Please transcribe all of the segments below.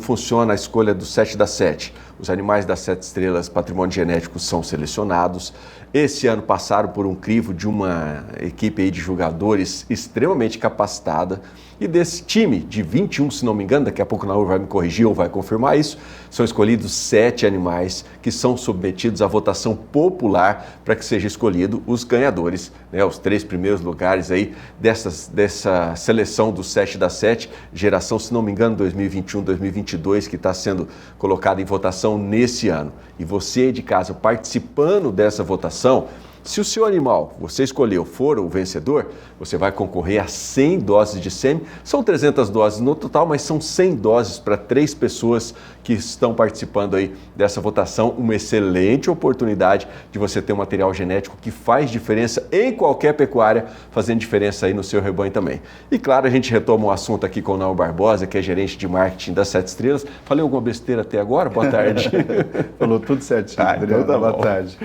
funciona a escolha do 7 das 7. Os animais das 7 estrelas patrimônio genético são selecionados. Esse ano passaram por um crivo de uma equipe aí de jogadores extremamente capacitada. E desse time de 21, se não me engano, daqui a pouco o Naur vai me corrigir ou vai confirmar isso, são escolhidos 7 animais que são submetidos à votação popular para que seja escolhido os ganhadores, né, os 3 primeiros lugares aí dessa seleção do 7 das 7, geração, se não me engano, 2021-2022, que está sendo colocada em votação nesse ano. E você de casa participando dessa votação, se o seu animal, você escolheu, for o vencedor, você vai concorrer a 100 doses de sêmen. São 300 doses no total, mas são 100 doses para 3 pessoas que estão participando aí dessa votação. Uma excelente oportunidade de você ter um material genético que faz diferença em qualquer pecuária, fazendo diferença aí no seu rebanho também. E claro, a gente retoma o assunto aqui com o Naur Barbosa, que é gerente de marketing das 7 estrelas. Falei alguma besteira até agora? Boa tarde. Falou tudo certinho, Adriano. Então tá boa tarde.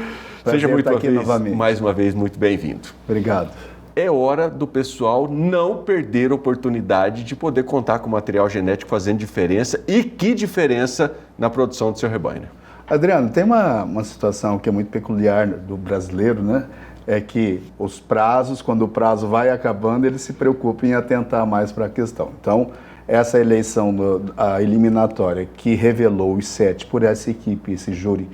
Seja muito aqui mais uma vez muito bem-vindo. Obrigado. É hora do pessoal não perder a oportunidade de poder contar com material genético fazendo diferença. E que diferença na produção do seu rebanho, né? Adriano, tem uma situação que é muito peculiar do brasileiro, né? É que os prazos, quando o prazo vai acabando, ele se preocupa em atentar mais para a questão. Então, essa eleição, a eliminatória, que revelou os 7 por essa equipe, esse júri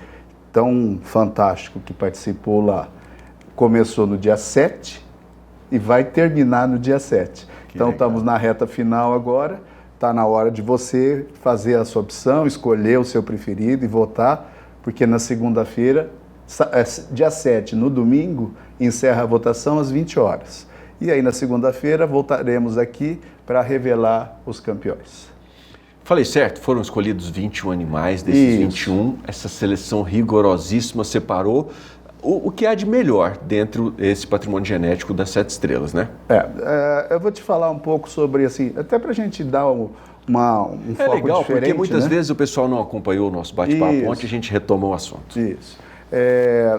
tão fantástico que participou lá, começou no dia 7 e vai terminar no dia 7. Então estamos na reta final agora, está na hora de você fazer a sua opção, escolher o seu preferido e votar, porque na segunda-feira, dia 7, no domingo, encerra a votação às 20 horas. E aí na segunda-feira voltaremos aqui para revelar os campeões. Falei certo? Foram escolhidos 21 animais, desses Isso. 21, essa seleção rigorosíssima separou o que há de melhor dentro desse patrimônio genético das 7 estrelas, né? Eu vou te falar um pouco sobre, assim, até para a gente dar um foco legal, diferente, porque muitas né? vezes o pessoal não acompanhou o nosso bate-papo ontem, a gente retoma o assunto. Isso.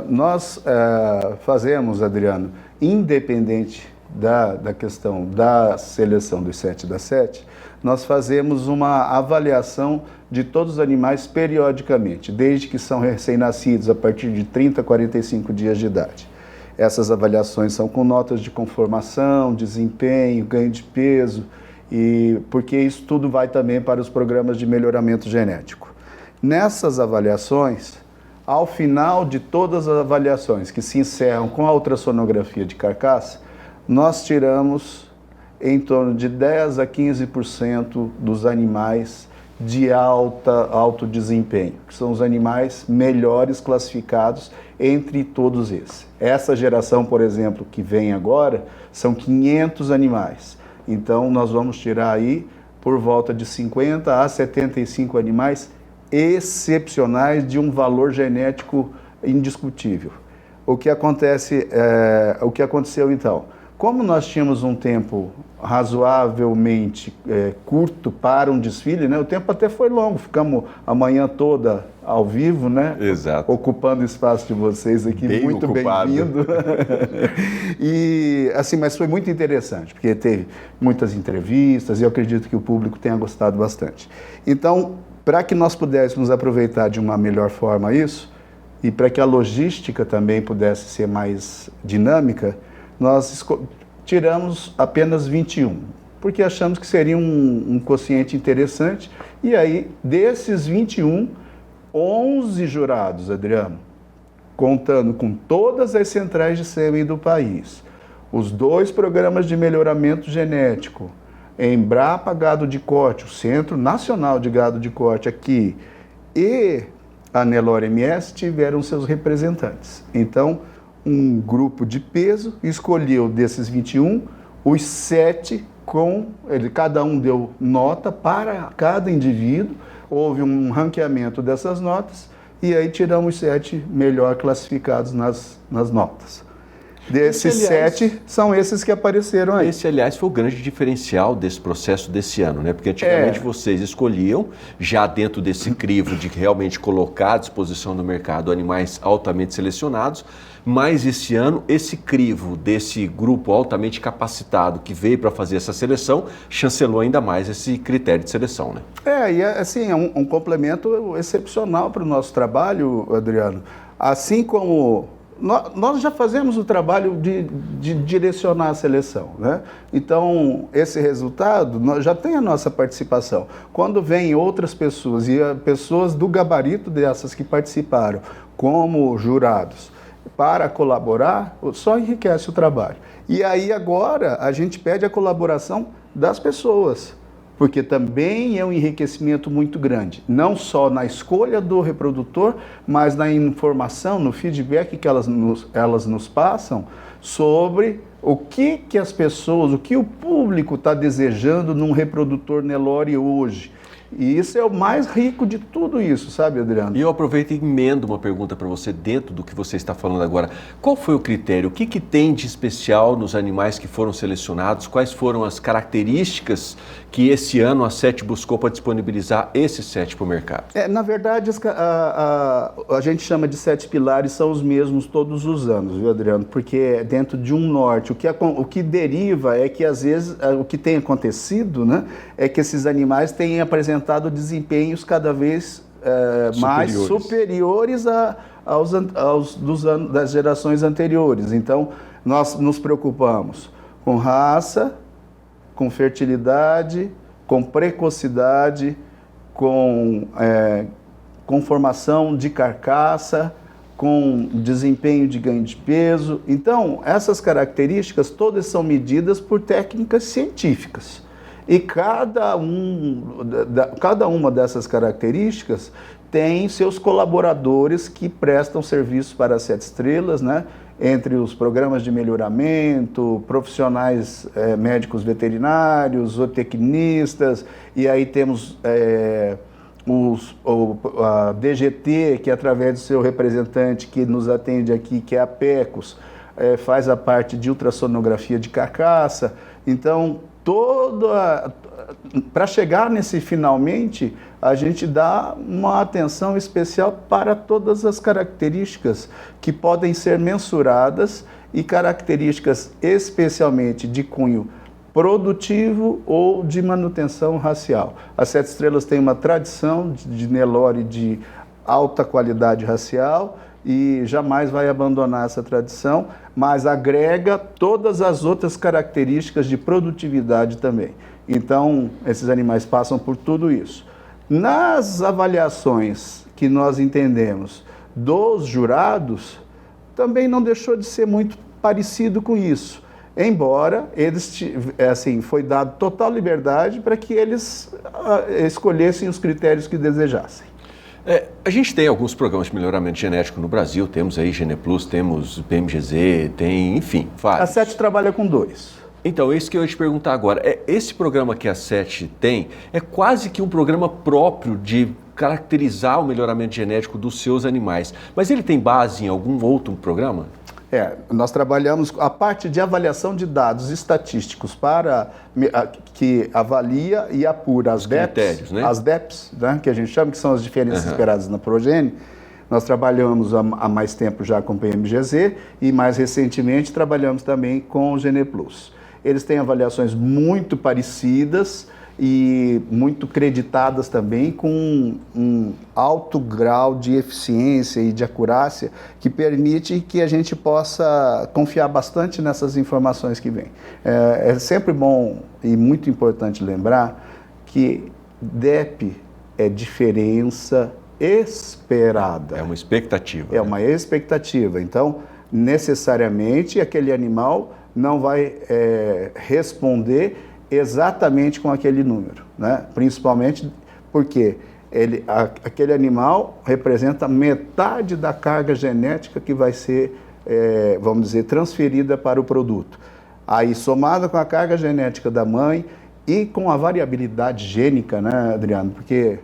Nós fazemos, Adriano, independente da questão da seleção dos 7 das 7, nós fazemos uma avaliação de todos os animais periodicamente, desde que são recém-nascidos, a partir de 30 a 45 dias de idade. Essas avaliações são com notas de conformação, desempenho, ganho de peso, e porque isso tudo vai também para os programas de melhoramento genético. Nessas avaliações, ao final de todas as avaliações que se encerram com a ultrassonografia de carcaça, nós tiramos em torno de 10 a 15% dos animais de alto desempenho, que são os animais melhores classificados entre todos esses. Essa geração, por exemplo, que vem agora, são 500 animais. Então, nós vamos tirar aí por volta de 50 a 75 animais excepcionais de um valor genético indiscutível. O que aconteceu então? Como nós tínhamos um tempo razoavelmente curto para um desfile, né? O tempo até foi longo, ficamos a manhã toda ao vivo, né? Exato. Ocupando o espaço de vocês aqui, Bem muito bem-vindo. E assim, mas foi muito interessante, porque teve muitas entrevistas e eu acredito que o público tenha gostado bastante. Então, para que nós pudéssemos aproveitar de uma melhor forma isso, e para que a logística também pudesse ser mais dinâmica, nós tiramos apenas 21, porque achamos que seria um quociente interessante. E aí, desses 21, 11 jurados, Adriano, contando com todas as centrais de sêmen do país, os 2 programas de melhoramento genético, Embrapa Gado de Corte, o Centro Nacional de Gado de Corte aqui, e a Nelore MS tiveram seus representantes. Então, um grupo de peso escolheu desses 21, os 7 cada um deu nota para cada indivíduo, houve um ranqueamento dessas notas e aí tiramos os 7 melhor classificados nas notas. Desses 7, são esses que apareceram aí. Esse, aliás, foi o grande diferencial desse processo desse ano, né? Porque antigamente vocês escolhiam, já dentro desse crivo de realmente colocar à disposição do mercado animais altamente selecionados, mas esse ano esse crivo desse grupo altamente capacitado que veio para fazer essa seleção chancelou ainda mais esse critério de seleção, né? E assim, é um complemento excepcional para o nosso trabalho, Adriano. Assim como nós já fazemos o trabalho de direcionar a seleção, né? Então, esse resultado já tem a nossa participação. Quando vêm outras pessoas, e pessoas do gabarito dessas que participaram, como jurados, para colaborar, só enriquece o trabalho. E aí agora a gente pede a colaboração das pessoas, porque também é um enriquecimento muito grande, não só na escolha do reprodutor, mas na informação, no feedback que elas nos passam sobre o que as pessoas, o que o público está desejando num reprodutor Nelore hoje. E isso é o mais rico de tudo isso, sabe, Adriano? E eu aproveito e emendo uma pergunta para você dentro do que você está falando agora. Qual foi o critério? O que tem de especial nos animais que foram selecionados? Quais foram as características que esse ano a SET buscou para disponibilizar esses 7 para o mercado? Na verdade, a gente chama de 7 pilares, são os mesmos todos os anos, viu, Adriano? Porque é dentro de um norte. O que deriva é que, às vezes, o que tem acontecido, né, é que esses animais têm apresentado desempenhos cada vez mais superiores das gerações anteriores. Então, nós nos preocupamos com raça, com fertilidade, com precocidade, com conformação de carcaça, com desempenho de ganho de peso. Então, essas características todas são medidas por técnicas científicas. E cada uma dessas características tem seus colaboradores que prestam serviço para as 7 estrelas, né? Entre os programas de melhoramento, profissionais médicos veterinários, zootecnistas, e aí temos a DGT, que através do seu representante que nos atende aqui, que é a PECOS, faz a parte de ultrassonografia de carcaça. Então, para chegar nesse finalmente, a gente dá uma atenção especial para todas as características que podem ser mensuradas e características especialmente de cunho produtivo ou de manutenção racial. As 7 estrelas têm uma tradição de Nelore de alta qualidade racial e jamais vai abandonar essa tradição, mas agrega todas as outras características de produtividade também. Então, esses animais passam por tudo isso. Nas avaliações que nós entendemos dos jurados, também não deixou de ser muito parecido com isso, embora foi dado total liberdade para que eles escolhessem os critérios que desejassem. A gente tem alguns programas de melhoramento genético no Brasil, temos aí GenePlus, temos PMGZ, enfim, vários. A SET trabalha com 2. Então, é isso que eu ia te perguntar agora. Esse programa que a SET tem é quase que um programa próprio de caracterizar o melhoramento genético dos seus animais, mas ele tem base em algum outro programa? Nós trabalhamos a parte de avaliação de dados estatísticos que avalia e apura as DEPs, né? As DEPs, né, que a gente chama, que são as diferenças esperadas na progênie. Nós trabalhamos há mais tempo já com o PMGZ e mais recentemente trabalhamos também com o GenePlus. Eles têm avaliações muito parecidas e muito creditadas também, com um alto grau de eficiência e de acurácia que permite que a gente possa confiar bastante nessas informações que vêm. É sempre bom e muito importante lembrar que DEP é diferença esperada. É uma expectativa. É uma expectativa. Então, necessariamente, aquele animal não vai responder exatamente com aquele número, né? Principalmente porque aquele animal representa metade da carga genética que vai ser, vamos dizer, transferida para o produto. Aí, somada com a carga genética da mãe e com a variabilidade gênica, né, Adriano? Porque,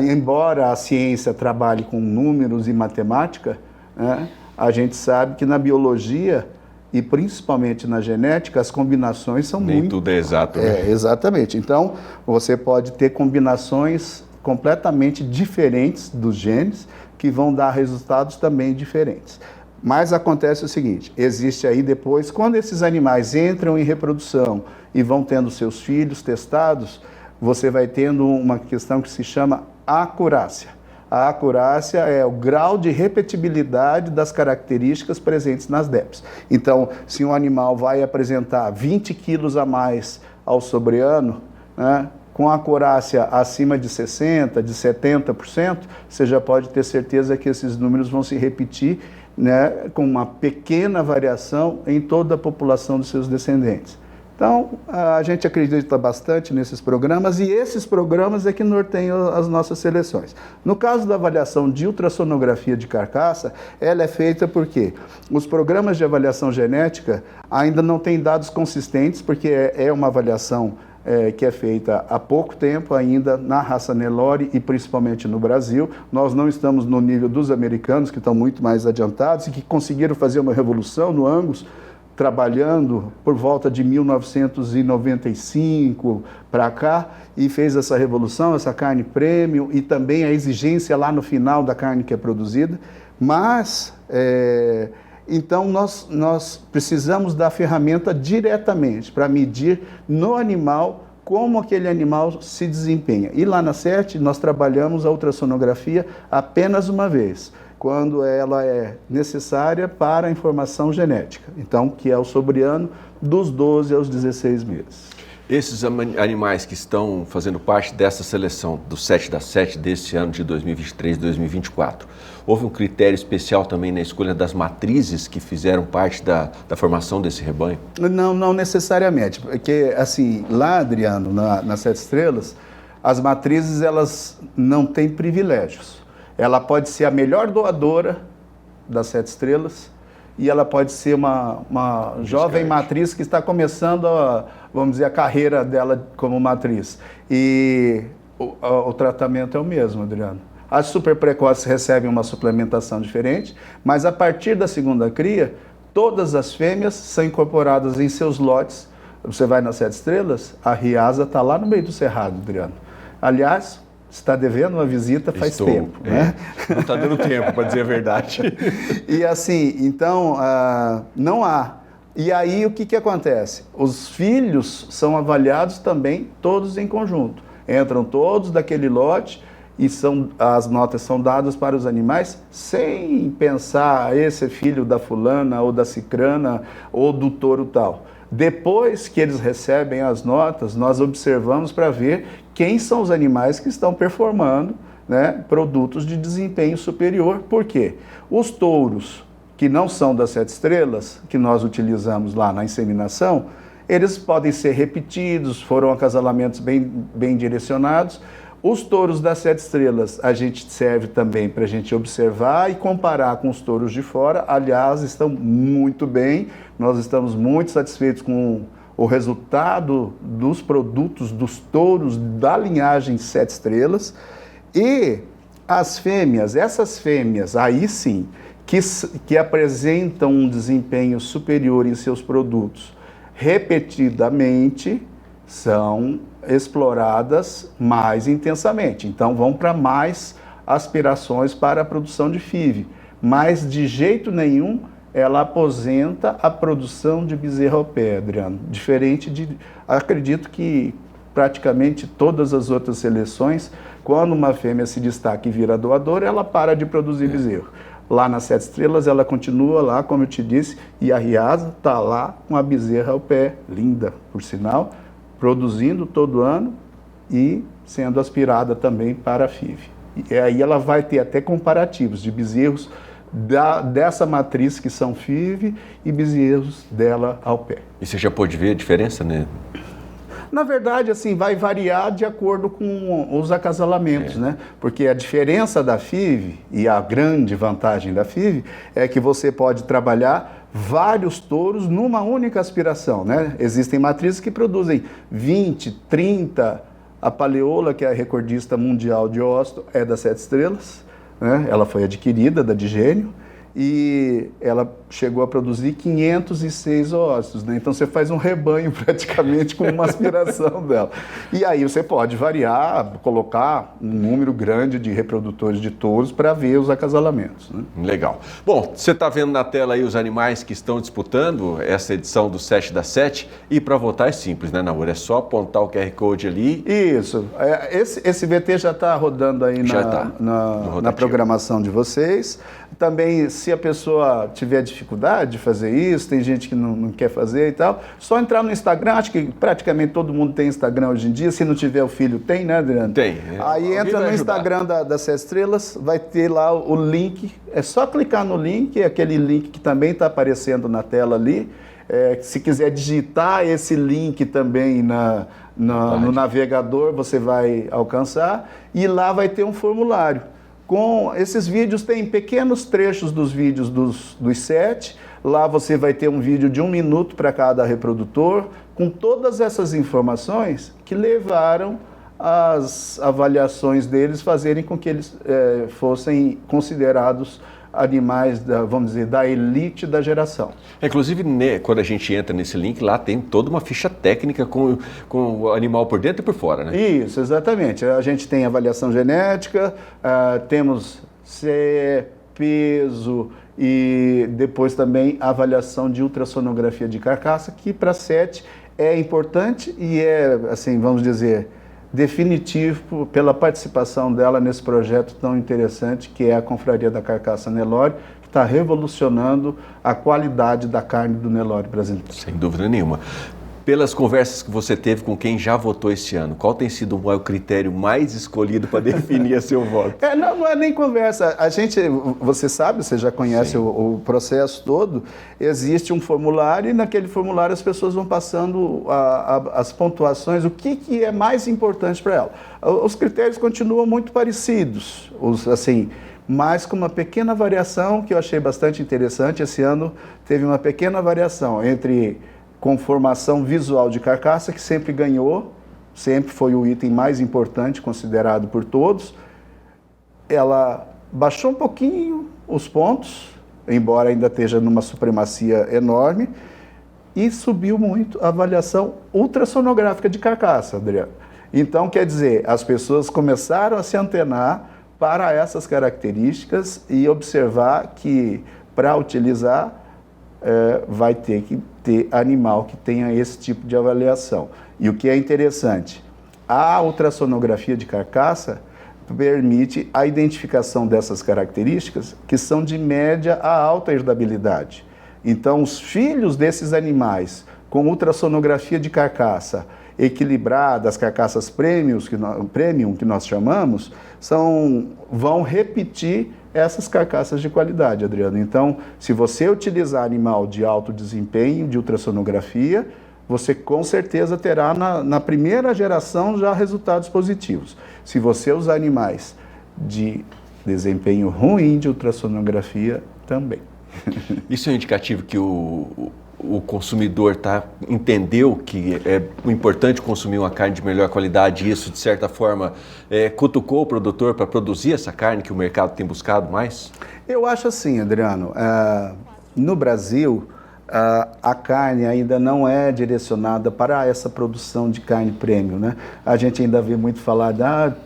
embora a ciência trabalhe com números e matemática, né, a gente sabe que na biologia e principalmente na genética, as combinações são Nem tudo é exato. Né? Exatamente. Então, você pode ter combinações completamente diferentes dos genes que vão dar resultados também diferentes. Mas acontece o seguinte, existe aí depois, quando esses animais entram em reprodução e vão tendo seus filhos testados, você vai tendo uma questão que se chama acurácia. A acurácia é o grau de repetibilidade das características presentes nas DEPs. Então, se um animal vai apresentar 20 quilos a mais ao sobreano, né, com acurácia acima de 60%, de 70%, você já pode ter certeza que esses números vão se repetir, né, com uma pequena variação em toda a população dos seus descendentes. Então, a gente acredita bastante nesses programas e esses programas é que norteiam as nossas seleções. No caso da avaliação de ultrassonografia de carcaça, ela é feita porque os programas de avaliação genética ainda não têm dados consistentes, porque é uma avaliação que é feita há pouco tempo ainda na raça Nelore e principalmente no Brasil. Nós não estamos no nível dos americanos, que estão muito mais adiantados e que conseguiram fazer uma revolução no Angus, trabalhando por volta de 1995 para cá, e fez essa revolução, essa carne premium, e também a exigência lá no final da carne que é produzida. Mas, então, nós precisamos da ferramenta diretamente para medir no animal como aquele animal se desempenha. E lá na CET, nós trabalhamos a ultrassonografia apenas uma vez, quando ela é necessária para a informação genética, então, que é o sobreano dos 12 aos 16 meses. Esses animais que estão fazendo parte dessa seleção do 7 da 7 desse ano de 2023 e 2024, houve um critério especial também na escolha das matrizes que fizeram parte da formação desse rebanho? Não necessariamente, porque assim, lá, Adriano, nas 7 estrelas, as matrizes elas não têm privilégios. Ela pode ser a melhor doadora das 7 estrelas e ela pode ser uma jovem matriz que está começando, vamos dizer, a carreira dela como matriz. E o tratamento é o mesmo, Adriano. As super precoces recebem uma suplementação diferente, mas a partir da segunda cria, todas as fêmeas são incorporadas em seus lotes. Você vai nas 7 estrelas, a Riasa está lá no meio do cerrado, Adriano. Aliás, está devendo uma visita faz tempo, né? Não está dando tempo, para dizer a verdade. E assim, então, não há. E aí, o que acontece? Os filhos são avaliados também, todos em conjunto. Entram todos daquele lote e as notas são dadas para os animais sem pensar, esse é filho da fulana, ou da cicrana, ou do touro tal. Depois que eles recebem as notas, nós observamos para ver quem são os animais que estão performando, né, produtos de desempenho superior. Por quê? Os touros que não são das 7 estrelas, que nós utilizamos lá na inseminação, eles podem ser repetidos, foram acasalamentos bem direcionados. Os touros das 7 estrelas a gente serve também para a gente observar e comparar com os touros de fora. Aliás, estão muito bem, nós estamos muito satisfeitos com o resultado dos produtos dos touros da linhagem 7 estrelas. E as fêmeas, essas fêmeas aí sim, que apresentam um desempenho superior em seus produtos repetidamente, são exploradas mais intensamente. Então vão para mais aspirações para a produção de FIV. Mas de jeito nenhum ela aposenta a produção de bezerro ao pé, Adriano. Diferente de, acredito que praticamente todas as outras seleções, quando uma fêmea se destaca e vira doadora, ela para de produzir bezerro. Lá nas 7 estrelas ela continua lá, como eu te disse, e a Riasa está lá com a bezerra ao pé, linda, por sinal, produzindo todo ano e sendo aspirada também para a FIV. E aí ela vai ter até comparativos de bezerros dessa matriz que são FIV e bezerros dela ao pé. E você já pôde ver a diferença, né? Na verdade, assim, vai variar de acordo com os acasalamentos, né? Porque a diferença da FIV e a grande vantagem da FIV é que você pode trabalhar vários touros numa única aspiração, né? Existem matrizes que produzem 20, 30, a Paleola, que é a recordista mundial de ósseo, é das 7 estrelas, né? Ela foi adquirida da Digênio e ela chegou a produzir 506 óvulos, né? Então você faz um rebanho praticamente com uma aspiração dela. E aí você pode variar, colocar um número grande de reprodutores de touros para ver os acasalamentos, né? Legal. Bom, você está vendo na tela aí os animais que estão disputando essa edição do 7 das 7, e para votar é simples, né, Naur? É só apontar o QR Code ali. Isso. Esse VT já está rodando aí na programação de vocês. Também, se a pessoa tiver dificuldade de fazer isso, tem gente que não quer fazer e tal, só entrar no Instagram. Acho que praticamente todo mundo tem Instagram hoje em dia. Se não tiver o filho, tem, né, Adriano? Tem. Aí entra no Instagram das 7 Estrelas, vai ter lá o link. É só clicar no link, é aquele link que também está aparecendo na tela ali. Se quiser digitar esse link também no navegador, você vai alcançar. E lá vai ter um formulário. Com esses vídeos, tem pequenos trechos dos vídeos dos 7. Lá você vai ter um vídeo de 1 minuto para cada reprodutor, com todas essas informações que levaram as avaliações deles fazerem com que eles fossem considerados animais, vamos dizer, da elite da geração. Inclusive, quando a gente entra nesse link, lá tem toda uma ficha técnica com o animal por dentro e por fora, né? Isso, exatamente. A gente tem avaliação genética, temos peso e depois também avaliação de ultrassonografia de carcaça, que para 7 é importante e assim, vamos dizer, definitivo pela participação dela nesse projeto tão interessante que é a Confraria da Carcaça Nelore, que está revolucionando a qualidade da carne do Nelore brasileiro. Sem dúvida nenhuma. Pelas conversas que você teve com quem já votou esse ano, qual tem sido o critério mais escolhido para definir a seu voto? Não é nem conversa. Você sabe, você já conhece o processo todo, existe um formulário e naquele formulário as pessoas vão passando as pontuações, o que é mais importante para ela. Os critérios continuam muito parecidos, mas com uma pequena variação que eu achei bastante interessante. Esse ano teve uma pequena variação entre conformação visual de carcaça, que sempre ganhou, sempre foi o item mais importante considerado por todos. Ela baixou um pouquinho os pontos, embora ainda esteja numa supremacia enorme, e subiu muito a avaliação ultrassonográfica de carcaça, Adriano. Então, quer dizer, as pessoas começaram a se antenar para essas características e observar que, para utilizar, vai ter que ter animal que tenha esse tipo de avaliação. E o que é interessante, a ultrassonografia de carcaça permite a identificação dessas características que são de média a alta herdabilidade. Então, os filhos desses animais com ultrassonografia de carcaça equilibrada, as carcaças premium que nós chamamos, vão repetir essas carcaças de qualidade, Adriano. Então, se você utilizar animal de alto desempenho, de ultrassonografia, você com certeza terá na primeira geração já resultados positivos. Se você usar animais de desempenho ruim de ultrassonografia, também. Isso é um indicativo que o consumidor entendeu que é importante consumir uma carne de melhor qualidade e isso, de certa forma, cutucou o produtor para produzir essa carne que o mercado tem buscado mais? Eu acho assim, Adriano, no Brasil, a carne ainda não é direcionada para essa produção de carne premium, né? A gente ainda vê muito falar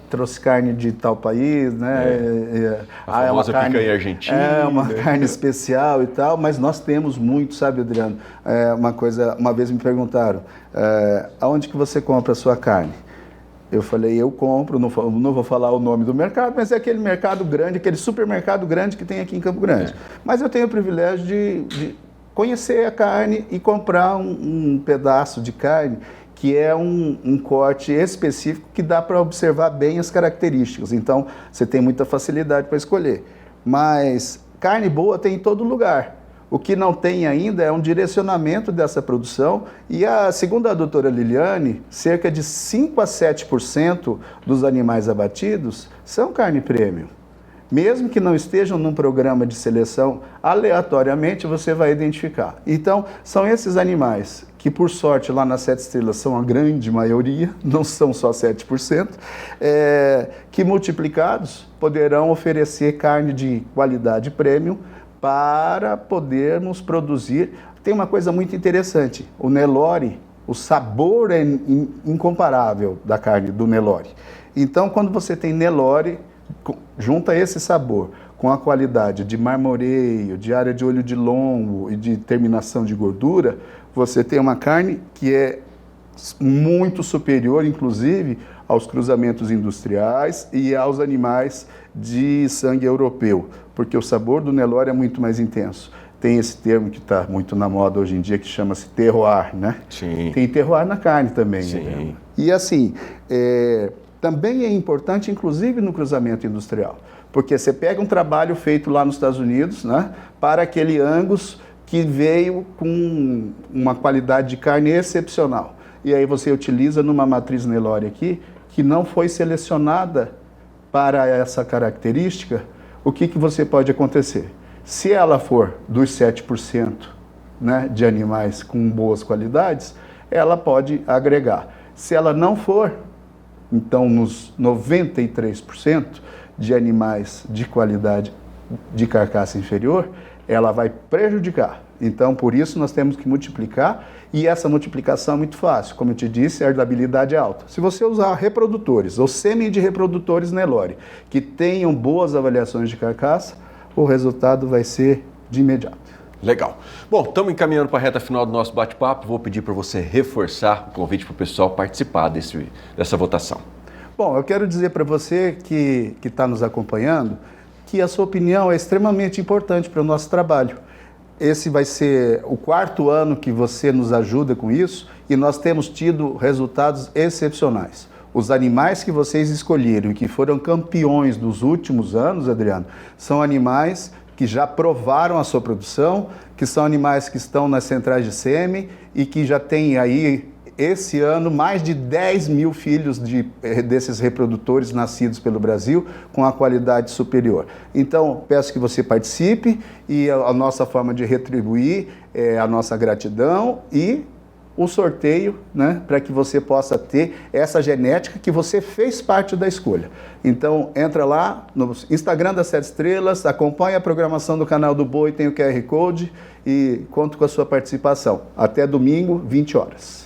trouxe carne de tal país, né? A famosa picanha argentina. É uma carne especial e tal, mas nós temos muito, sabe, Adriano? Uma vez me perguntaram, aonde que você compra a sua carne? Eu falei, eu compro, não vou falar o nome do mercado, mas é aquele mercado grande, aquele supermercado grande que tem aqui em Campo Grande. Mas eu tenho o privilégio de conhecer a carne e comprar um pedaço de carne que é um corte específico que dá para observar bem as características. Então, você tem muita facilidade para escolher. Mas carne boa tem em todo lugar. O que não tem ainda é um direcionamento dessa produção e, segundo a doutora Liliane, cerca de 5 a 7% dos animais abatidos são carne premium. Mesmo que não estejam num programa de seleção, aleatoriamente você vai identificar. Então, são esses animais que, por sorte, lá nas 7 Estrelas são a grande maioria, não são só 7%, que multiplicados poderão oferecer carne de qualidade premium para podermos produzir. Tem uma coisa muito interessante, o Nelore, o sabor é incomparável da carne do Nelore. Então, quando você tem Nelore, junta esse sabor com a qualidade de marmoreio, de área de olho de lombo e de terminação de gordura, você tem uma carne que é muito superior, inclusive, aos cruzamentos industriais e aos animais de sangue europeu, porque o sabor do Nelore é muito mais intenso. Tem esse termo que está muito na moda hoje em dia, que chama-se terroir, né? Sim. Tem terroir na carne também. Sim. Né? E assim, também é importante, inclusive, no cruzamento industrial, porque você pega um trabalho feito lá nos Estados Unidos, né, para aquele Angus que veio com uma qualidade de carne excepcional. E aí você utiliza numa matriz Nelore aqui, que não foi selecionada para essa característica, o que você pode acontecer? Se ela for dos 7%, né, de animais com boas qualidades, ela pode agregar. Se ela não for, então nos 93% de animais de qualidade de carcaça inferior, ela vai prejudicar. Então, por isso, nós temos que multiplicar, e essa multiplicação é muito fácil. Como eu te disse, a herdabilidade é alta. Se você usar reprodutores ou sêmen de reprodutores Nelore, que tenham boas avaliações de carcaça, o resultado vai ser de imediato. Legal. Bom, estamos encaminhando para a reta final do nosso bate-papo. Vou pedir para você reforçar o convite para o pessoal participar dessa votação. Bom, eu quero dizer para você que está nos acompanhando que a sua opinião é extremamente importante para o nosso trabalho. Esse vai ser o 4º ano que você nos ajuda com isso e nós temos tido resultados excepcionais. Os animais que vocês escolheram e que foram campeões dos últimos anos, Adriano, são animais que já provaram a sua produção, que são animais que estão nas centrais de sêmen e que já têm aí, esse ano, mais de 10 mil filhos desses reprodutores nascidos pelo Brasil com a qualidade superior. Então, peço que você participe e a nossa forma de retribuir é a nossa gratidão e o sorteio, né, para que você possa ter essa genética que você fez parte da escolha. Então, entra lá no Instagram das 7 Estrelas, acompanhe a programação do canal do Boi, tem o QR Code e conto com a sua participação. Até domingo, 20 horas.